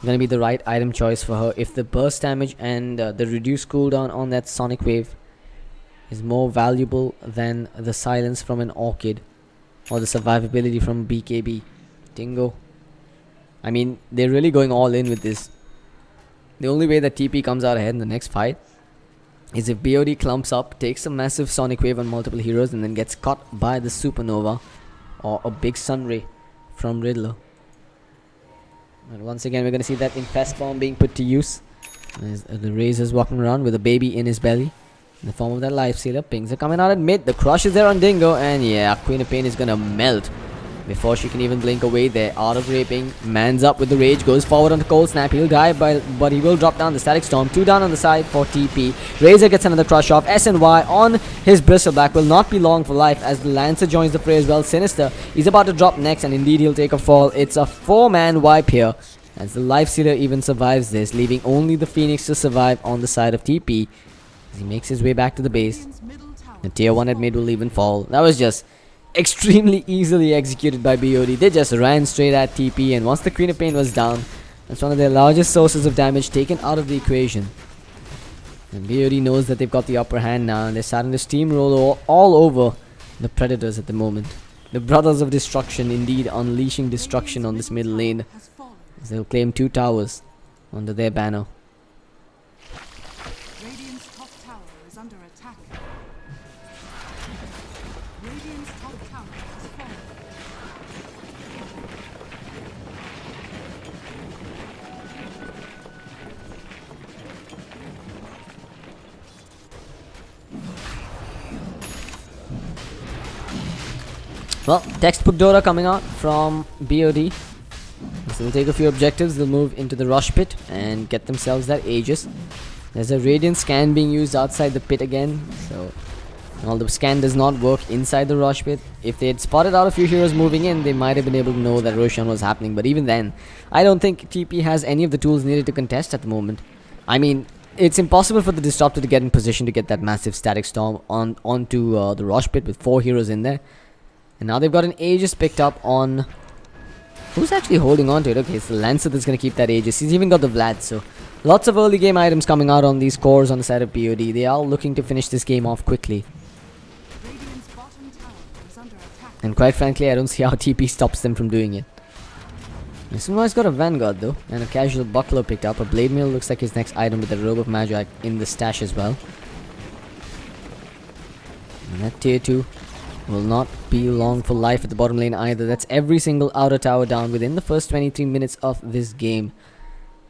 to be the right item choice for her. If the burst damage and the reduced cooldown on that Sonic Wave is more valuable than the silence from an Orchid or the survivability from BKB. Dingo. I mean, they're really going all in with this. The only way that TP comes out ahead in the next fight is if BOD clumps up, takes a massive Sonic Wave on multiple heroes, and then gets caught by the Supernova or a big Sunray from Riddler. And once again, we're going to see that Infest form being put to use. There's the Razor's walking around with a baby in his belly in the form of that Lifestealer. Pings are coming out at mid. The crush is there on Dingo, and yeah, Queen of Pain is going to melt before she can even blink away there. Art of Raping, mans up with the rage, goes forward onto Cold Snap. He'll die, but he will drop down the Static Storm. 2 down on the side for TP. Razor gets another crush off. SNY on his Bristleback will not be long for life as the Lancer joins the fray as well. Sinister, he's about to drop next, and indeed he'll take a fall. It's a 4-man wipe here as the Lifestealer even survives this, leaving only the Phoenix to survive on the side of TP as he makes his way back to the base. The tier 1 at mid will even fall. That was just extremely easily executed by BOD. They just ran straight at TP, and once the Queen of Pain was down, that's one of their largest sources of damage taken out of the equation. And BOD knows that they've got the upper hand now, and they're starting to steamroll all over the Predators at the moment. The Brothers of Destruction indeed unleashing destruction on this middle lane as they'll claim 2 towers under their banner. Radiant's top tower is under attack. Radiant's top tower has fallen. Well, textbook Dota coming out from BOD. So they'll take a few objectives, they'll move into the rush pit and get themselves that Aegis. There's a Radiant scan being used outside the pit again, so although the scan does not work inside the rush pit, if they had spotted out a few heroes moving in, they might have been able to know that Roshan was happening. But even then, I don't think TP has any of the tools needed to contest at the moment. I mean, it's impossible for the Disruptor to get in position to get that massive Static Storm onto the rush pit with 4 heroes in there. And now they've got an Aegis picked up on... Who's actually holding on to it? Okay, it's the Lancer that's going to keep that Aegis. He's even got the Vlad, so lots of early game items coming out on these cores on the side of BOD. They are looking to finish this game off quickly. Radiant's bottom tower is under attack. And quite frankly, I don't see how TP stops them from doing it. Someone's got a Vanguard though, and a casual Buckler picked up. A Blade Mail looks like his next item with a Robe of Magi in the stash as well. And that tier 2 will not be long for life at the bottom lane either. That's every single outer tower down within the first 23 minutes of this game,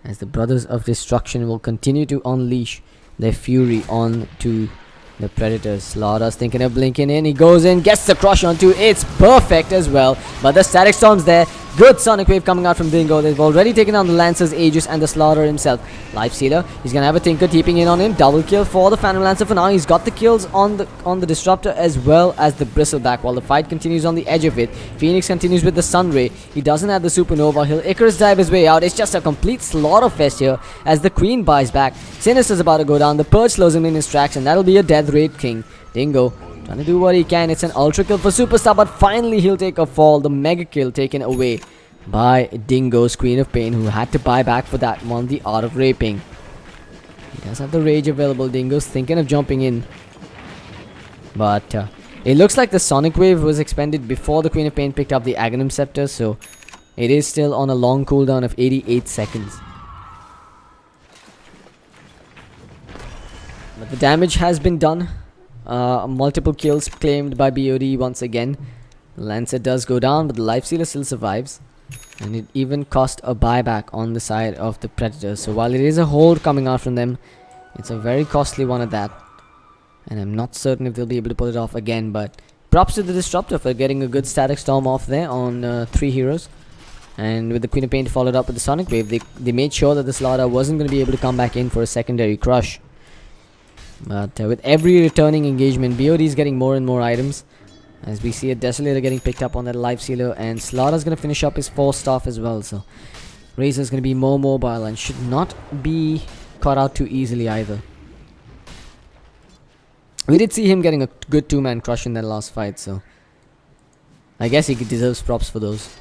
as the Brothers of Destruction will continue to unleash their fury onto the Predators. Slaughter's thinking of blinking in. He goes in, gets the crush onto. It's perfect as well, but the Static Storm's there. Good Sonic Wave coming out from Dingo. They've already taken down the Lancers, Aegis, and the Slaughter himself. Life Stealer, he's gonna have a Tinker teeping in on him. Double kill for the Phantom Lancer for now. He's got the kills on the Disruptor as well as the Bristleback, while the fight continues on the edge of it. Phoenix continues with the Sunray. He doesn't have the Supernova. He'll Icarus dive his way out. It's just a complete slaughter fest here as the Queen buys back. Sinister's about to go down. The Purge slows him in his tracks, and that'll be a Death Raid King. Dingo trying to do what he can. It's an ultra kill for Superstar, but finally he'll take a fall. The mega kill taken away by Dingo's Queen of Pain, who had to buy back for that one, the Art of Raping. He does have the Rage available. Dingo's thinking of jumping in, but it looks like the Sonic Wave was expended before the Queen of Pain picked up the Aghanim Scepter, so it is still on a long cooldown of 88 seconds. But the damage has been done. Multiple kills claimed by BOD once again. The Lancer does go down, but the Life Stealer still survives. And it even cost a buyback on the side of the Predators. So while it is a hold coming out from them, it's a very costly one at that. And I'm not certain if they'll be able to pull it off again. But props to the Disruptor for getting a good Static Storm off there on 3 heroes. And with the Queen of Pain followed up with the Sonic Wave, they made sure that the Slaughter wasn't going to be able to come back in for a secondary crush. But with every returning engagement, BOD is getting more and more items, as we see a Desolator getting picked up on that Life Stealer, and Slaughter's going to finish up his 4 staff as well. So Razor's going to be more mobile and should not be caught out too easily either. We did see him getting a good 2-man crush in that last fight, so I guess he deserves props for those.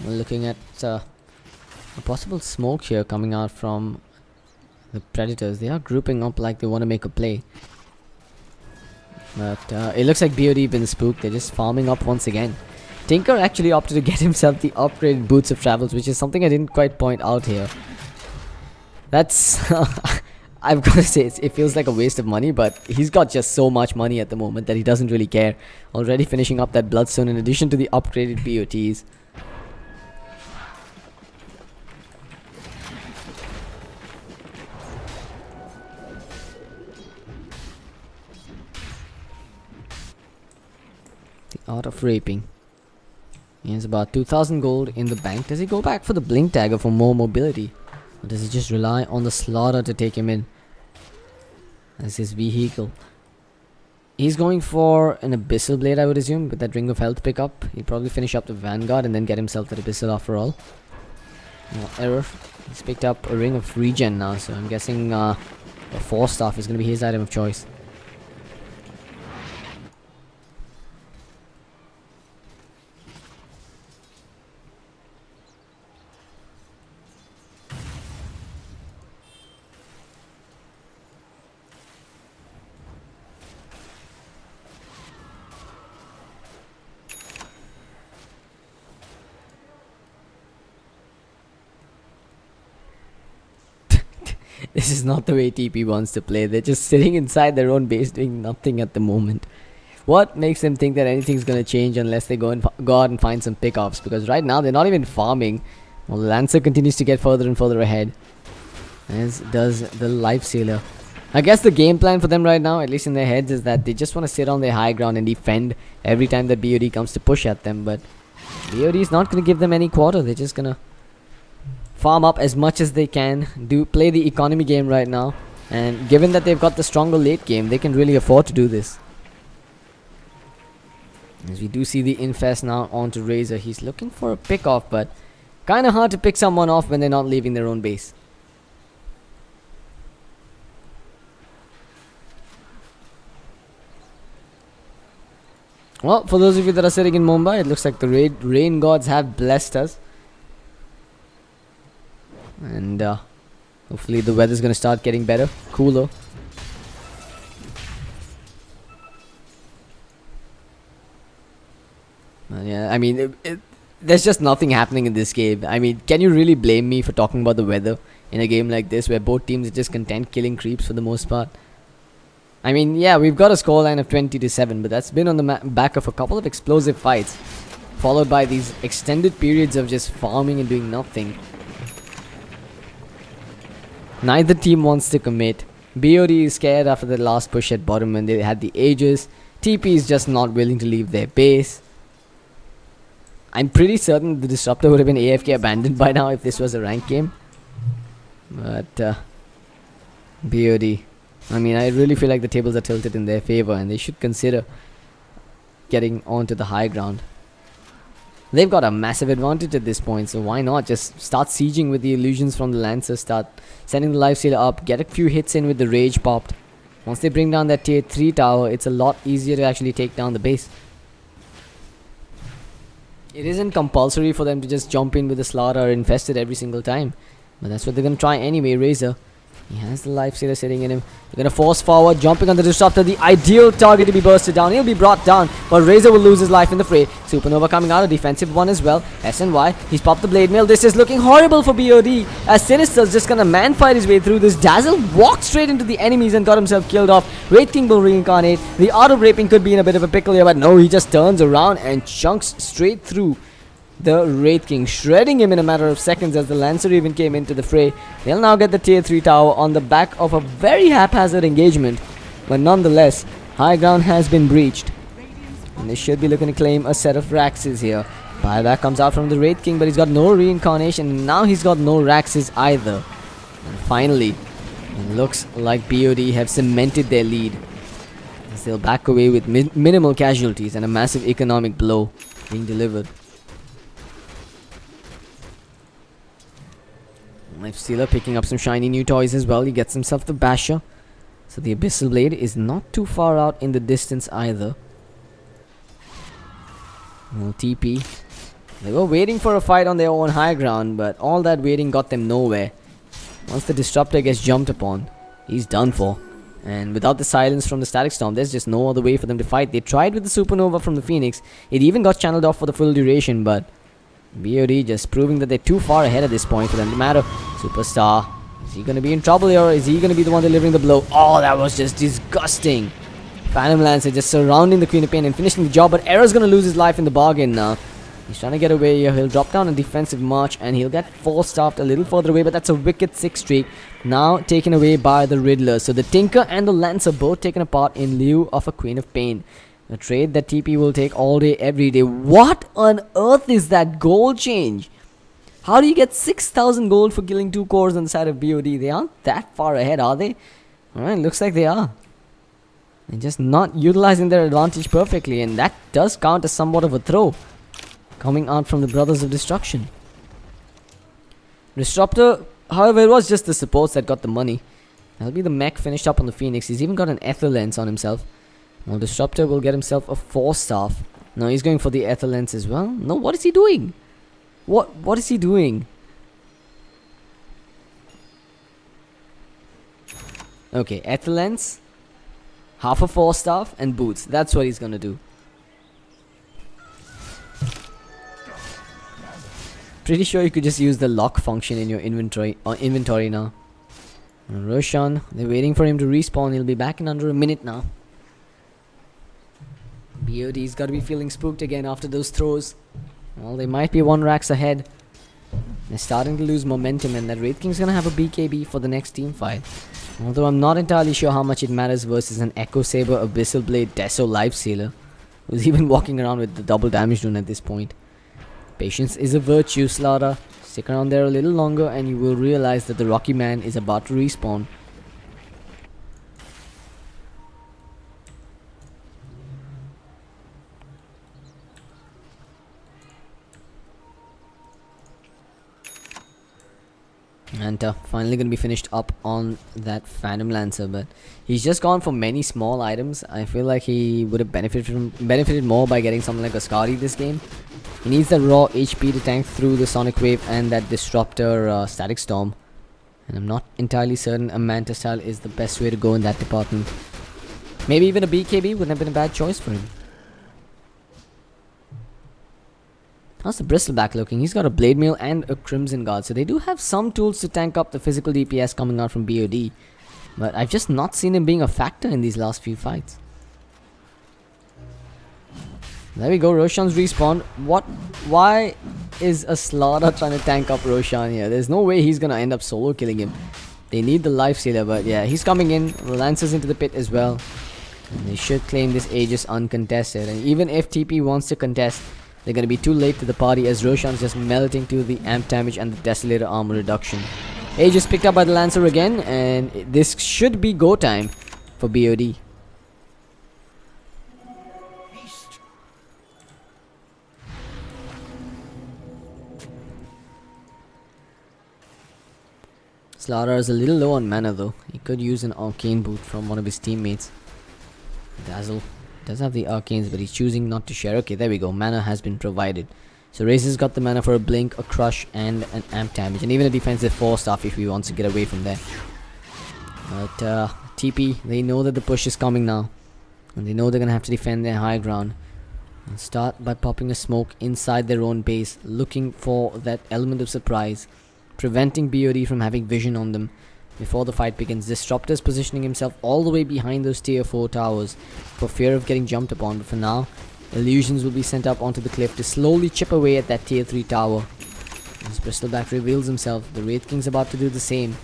We're looking at a possible smoke here coming out from the Predators. They are grouping up like they want to make a play. But it looks like BOD been spooked. They're just farming up once again. Tinker actually opted to get himself the upgraded Boots of Travels, which is something I didn't quite point out here. That's... I've got to say, it feels like a waste of money, but he's got just so much money at the moment that he doesn't really care. Already finishing up that Bloodstone in addition to the upgraded BOTs. Art of Raping. He has about 2000 gold in the bank. Does he go back for the Blink Dagger for more mobility? Or does he just rely on the Slaughter to take him in as his vehicle? He's going for an Abyssal Blade, I would assume, with that Ring of Health pickup. He'll probably finish up the Vanguard and then get himself that Abyssal after all. No error. He's picked up a Ring of Regen now, so I'm guessing a 4-staff is going to be his item of choice. This is not the way TP wants to play. They're just sitting inside their own base doing nothing at the moment. What makes them think that anything's going to change unless they go out and find some pickoffs? Because right now they're not even farming. Well, the Lancer continues to get further and further ahead, as does the Life Stealer. I guess the game plan for them right now, at least in their heads, is that they just want to sit on their high ground and defend every time that BOD comes to push at them. But BOD is not going to give them any quarter. They're just going to farm up as much as they can, play the economy game right now, and given that they've got the stronger late game, they can really afford to do this. As we do see the Infest now onto Razor. He's looking for a pick off, but kinda hard to pick someone off when they're not leaving their own base. Well, for those of you that are sitting in Mumbai, it looks like the rain gods have blessed us. And hopefully the weather's gonna start getting better, cooler. Yeah, I mean, there's just nothing happening in this game. I mean, can you really blame me for talking about the weather in a game like this where both teams are just content killing creeps for the most part? I mean, yeah, we've got a scoreline of 20-7, but that's been on the back of a couple of explosive fights, followed by these extended periods of just farming and doing nothing. Neither team wants to commit. BOD is scared after the last push at bottom when they had the Aegis. TP is just not willing to leave their base. I'm pretty certain the Disruptor would have been AFK abandoned by now if this was a ranked game. But BOD, I mean, I really feel like the tables are tilted in their favor and they should consider getting onto the high ground. They've got a massive advantage at this point, so why not just start sieging with the illusions from the Lancer, start sending the Lifestealer up, get a few hits in with the Rage popped. Once they bring down that tier 3 tower, it's a lot easier to actually take down the base. It isn't compulsory for them to just jump in with the Slaughter infested every single time, but that's what they're going to try anyway. Razor, he has the Lifestealer sitting in him. They're going to force forward, jumping on the Disruptor, the ideal target to be bursted down. He'll be brought down, but Razor will lose his life in the fray. Supernova coming out, a defensive one as well. SNY, he's popped the Blade Mail. This is looking horrible for BOD, as Sinister's just going to man-fight his way through this. Dazzle walked straight into the enemies and got himself killed off. Wraith King will reincarnate. The Art of Raping could be in a bit of a pickle here, but no, he just turns around and chunks straight through the Wraith King, shredding him in a matter of seconds as the Lancer even came into the fray. They'll now get the tier 3 tower on the back of a very haphazard engagement, but nonetheless, high ground has been breached and they should be looking to claim a set of Raxes here. Buyback comes out from the Wraith King, but he's got no reincarnation and now he's got no Raxes either. And finally, it looks like BOD have cemented their lead as they'll back away with minimal casualties and a massive economic blow being delivered. Lifestealer picking up some shiny new toys as well. He gets himself the Basher. So the Abyssal Blade is not too far out in the distance either. Well, TP. They were waiting for a fight on their own high ground, but all that waiting got them nowhere. Once the Disruptor gets jumped upon, he's done for. And without the silence from the Static Storm, there's just no other way for them to fight. They tried with the Supernova from the Phoenix. It even got channeled off for the full duration, but BOD just proving that they're too far ahead at this point for them to matter. Superstar, is he going to be in trouble here, or is he going to be the one delivering the blow? Oh, that was just disgusting. Phantom Lancer just surrounding the Queen of Pain and finishing the job, but Era's going to lose his life in the bargain now. He's trying to get away here. He'll drop down a defensive march and he'll get force-staffed a little further away, but that's a wicked 6 streak now taken away by the Riddler. So the Tinker and the Lancer both taken apart in lieu of a Queen of Pain. A trade that TP will take all day, every day. What on earth is that gold change? How do you get 6,000 gold for killing 2 cores on the side of BOD? They aren't that far ahead, are they? Alright, looks like they are. They're just not utilizing their advantage perfectly, and that does count as somewhat of a throw coming out from the Brothers of Destruction. Disruptor, however, it was just the supports that got the money. That'll be the mech finished up on the Phoenix. He's even got an Ether Lens on himself. Well, Disruptor will get himself a Force Staff. No, he's going for the Ether Lens as well. No, what is he doing? What is he doing? Okay, Ether Lens, half a Force Staff, and boots. That's what he's gonna do. Pretty sure you could just use the lock function in your inventory now. And Roshan, they're waiting for him to respawn. He'll be back in under a minute now. BOD's got to be feeling spooked again after those throws. Well, they might be 1 racks ahead. They're starting to lose momentum, and that Wraith King's gonna have a BKB for the next team fight. Although I'm not entirely sure how much it matters versus an Echo Saber, Abyssal Blade, Deso Lifestealer, who's even walking around with the double damage rune at this point. Patience is a virtue, Slaughter. Stick around there a little longer and you will realize that the Rocky Man is about to respawn. And finally going to be finished up on that Phantom Lancer, but he's just gone for many small items. I feel like he would have benefited more by getting something like a Scary this game. He needs the raw HP to tank through the Sonic Wave and that Disruptor Static Storm. And I'm not entirely certain a Manta style is the best way to go in that department. Maybe even a BKB wouldn't have been a bad choice for him. How's the Bristleback looking? He's got a Blade Mail and a Crimson Guard, so they do have some tools to tank up the physical DPS coming out from BOD. But I've just not seen him being a factor in these last few fights. There we go, Roshan's respawned. Why is a Slaughter trying to tank up Roshan here? There's no way he's gonna end up solo killing him. They need the life stealer, but yeah, he's coming in. Lances into the pit as well. And they should claim this Aegis uncontested. And even if TP wants to contest, they're going to be too late to the party as Roshan's just melting to the amp damage and the Desolator armor reduction. Aegis picked up by the Lancer again, and this should be go time for BOD. Slara is a little low on mana though. He could use an arcane boot from one of his teammates. Dazzle does have the arcanes, but he's choosing not to share. Okay, there we go. Mana has been provided. So Razor's got the mana for a blink, a crush, and an amp damage, and even a defensive 4-staff if he wants to get away from there. But TP, they know that the push is coming now, and they know they're gonna have to defend their high ground. And start by popping a smoke inside their own base, looking for that element of surprise, preventing BOD from having vision on them before the fight begins. Disruptor's positioning himself all the way behind those tier 4 towers for fear of getting jumped upon, but for now illusions will be sent up onto the cliff to slowly chip away at that tier 3 tower. As Bristleback reveals himself, the Wraith King's about to do the same.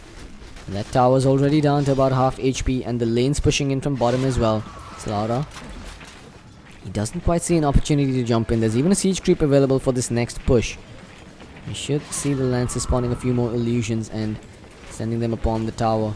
And that tower's already down to about half HP, and the lane's pushing in from bottom as well. Slara, he doesn't quite see an opportunity to jump in. There's even a siege creep available for this next push. We should see the Lancer spawning a few more illusions and sending them upon the tower.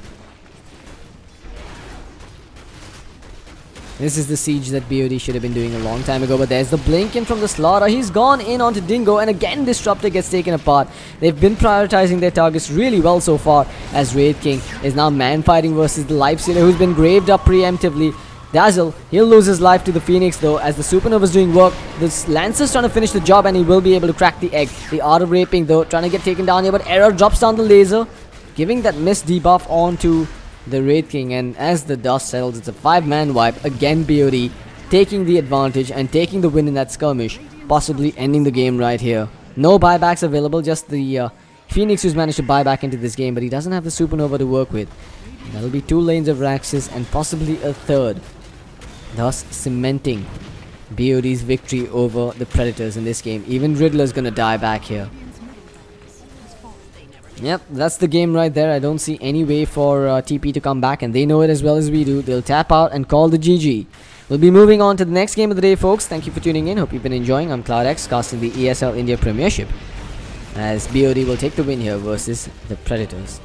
This is the siege that BOD should have been doing a long time ago, but there's the blink in from the Slaughter. He's gone in onto Dingo, and again Disruptor gets taken apart. They've been prioritizing their targets really well so far, as Wraith King is now man fighting versus the Lifestealer, who's been graved up preemptively. Dazzle, he'll lose his life to the Phoenix though, as the Supernova's doing work. This Lancer's trying to finish the job, and he will be able to crack the egg. The Art of Raping though, trying to get taken down here, but Error drops down the laser, giving that missed debuff onto the Wraith King, and as the dust settles, it's a 5-man wipe. Again BOD taking the advantage and taking the win in that skirmish, possibly ending the game right here. No buybacks available, just the Phoenix who's managed to buy back into this game, but he doesn't have the Supernova to work with. And that'll be 2 lanes of Raxus and possibly a third, thus cementing BOD's victory over the Predators in this game. Even Riddler's gonna die back here. Yep, that's the game right there. I don't see any way for TP to come back, and they know it as well as we do. They'll tap out and call the GG. We'll be moving on to the next game of the day, folks. Thank you for tuning in. Hope you've been enjoying. I'm CloudX, casting the ESL India Premiership, as BOD will take the win here versus the Predators.